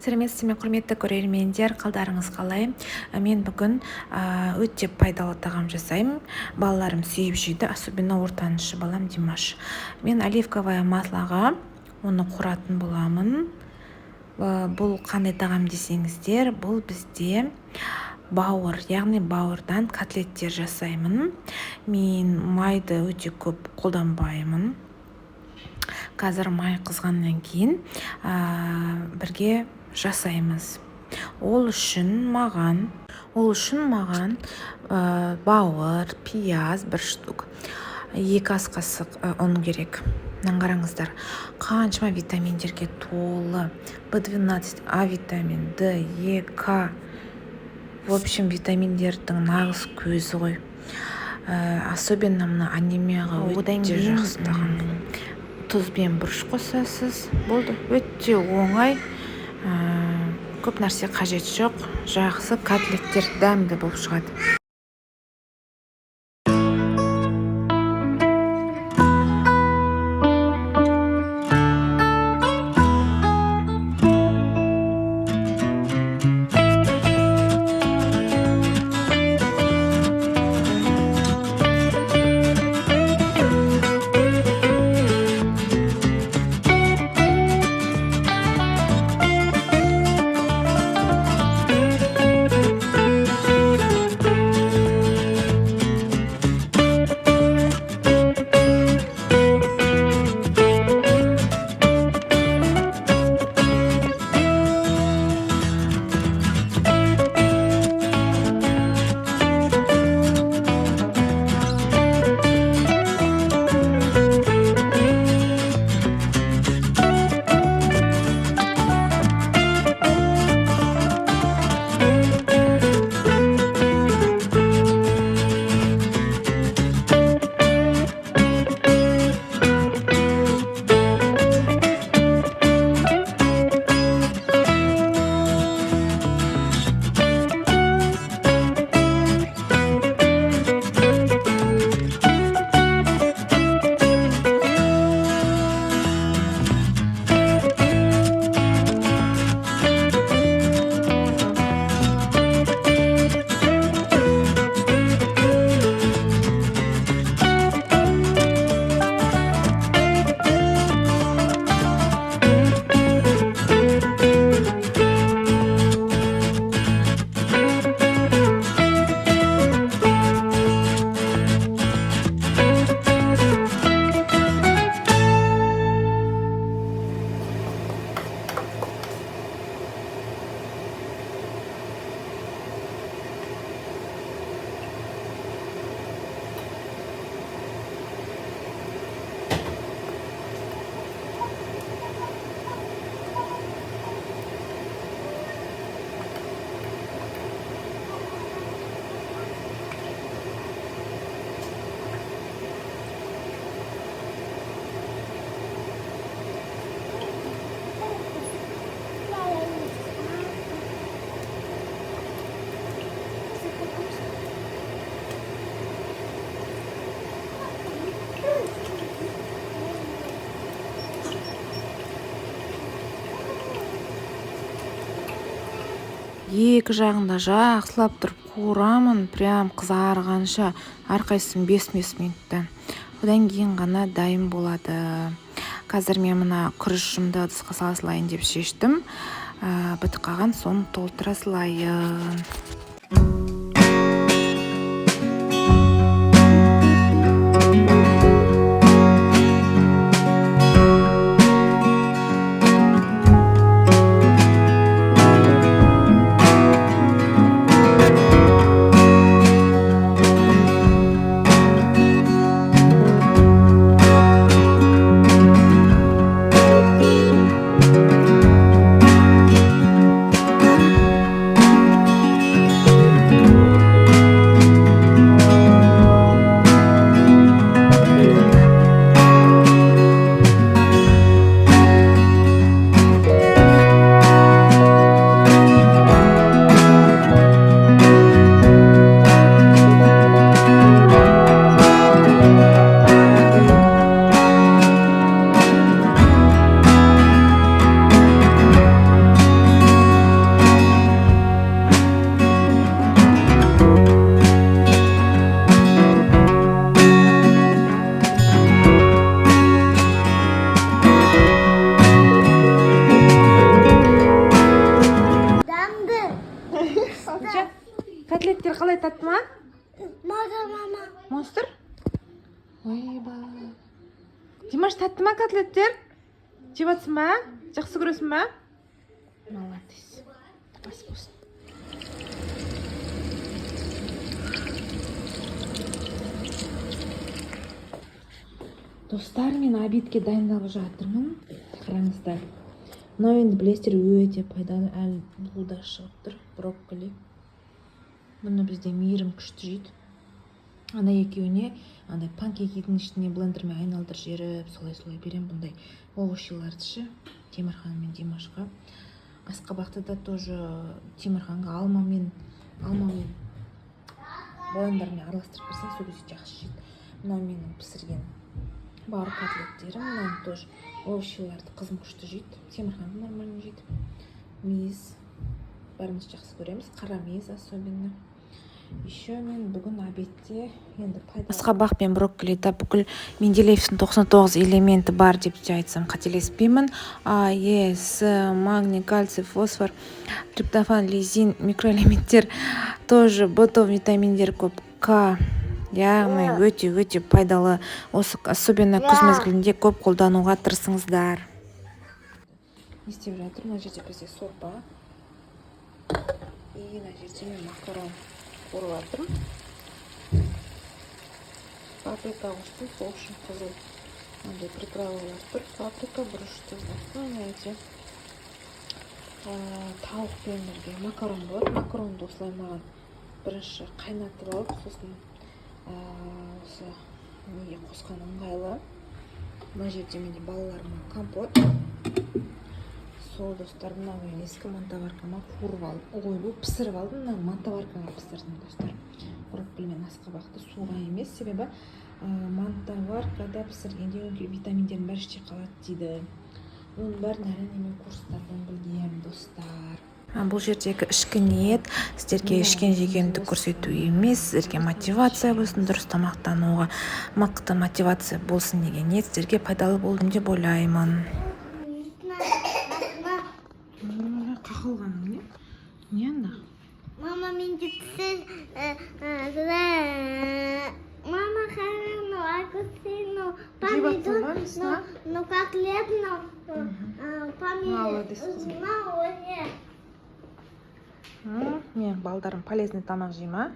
Сәлеметсіздер ме, құрметті көрермендер, қалдарыңыз қалай? Мен бүгін өте пайдалы тағам жасаймын. Балаларым сүйіп жейді, особенно ортаншы балам Димаш. Мен оливковое маслоға оны қоратын боламын. Бұл қандай тағам десеңіздер, бұл бізде бауыр, яғни бауырдан котлеттер жасаймын. Мен майды өте көп қолданбаймын. Қазір май қызғаннан кейін бірге жасаймыз. Ол үшін маған бауыр, пияз 1 штук, 2 ас қасық ұн керек. Қараңыздар, қаншама витаминдерге толы. B12, А витамин, Д, Е, К. В общем, витаминдердің нағыз көзі ғой. Особенно мына анемияға өте жақсы тағам. Тұзбен бұрыш қосасыз. Болды, өте оңай. Көп нәрсе қажет жоқ. Жақсы котлеттер дәмді болып шығады. Екі жағында жақсылап тұрып қуырамын, прям қызарғанша, әрқайсысын 5 минутта. Одан кейін ғана дайын болады. Қазір мен мына күрішімді ыдысқа сала салайын деп шештім. Бітіп қалған соң толтыра салайын. монстр? Ойбай. Димаш, тәтті ма котлеттер? Жеп жатсың ба? Жақсы көресің ба? Молодец. Бас болсын. Достар, мен обедке дайындалып жатырмын. Қараңыздар. Мынау енді білесіздер өте пайдалы, әлі бұл да шығып тұр. Брокколи. Бұны бізде мейірім күшті жейді. Ана екеуіне андай панкейктің ішіне блендермен айналдырып жіберіп, солай берем бұндай овощиларды ше. Темірхан мен Димашқа. Асқабақты да тоже Темірханға алмамен блендермен араластырып берсең, сол кезде жақсы жейді. Мынау менің пісірген бауыр котлеттерім, мынаны тоже овощиларды қызым күшті жейді. Темірхан нормально жейді. Мейіз бәріміз жақсы көреміз, қара мейіз особенно. Еще мен бүгін обедте енді асқабақ пен брокколида бүкіл Менделеевтің 99 элементі бар деп те айтсам қателеспеймін. А, Е, С, магний, кальций, фосфор, триптофан, лизин, микроэлементтер, тоже ботов витаминдер көп, К, яғни өте пайдалы. Осы особенно күз мезгілінде көп қолдануға тырысыңыздар. Не істеп жатыр? Мына жерде бізде сорпа. И мына жерде мен макарон қуырып жатырмын. Паприка қостым, сол үшін қызыл андай приправалар тұр. Паприка, бұрыш, знаете, тауық пен бірге макарон болады. Макаронды осылай маған бірінші қайнатып алып, сосын осы неге қосқан ыңғайлы. Мына жерде менде балаларыма компот. Сол достар, мынау мен ескі мантаваркама қуырып алдым. Ой, бұл пісіріп алдым, мына мантаваркаға пісірдім достар. Брокколи мен асқабақты суға емес, себебі мантаваркада пісіргенде витаминдердің бәрі іште қалады дейді. Оның бәрін әрине мен курстардан білгем достар. Бұл жердегі ішкі ниет сіздерге ішкен жегенді көрсету емес, сіздерге мотивация болсын, дұрыс тамақтануға мықты мотивация болсын деген ниет сіздерге пайдалы болдым деп ойлаймын. Қақылғаның не? Не анда? Мама, мен жетсіз мама, харано, акусино, помидор, но котлетно, помидор. Мен балдарым полезный тамақ жейма.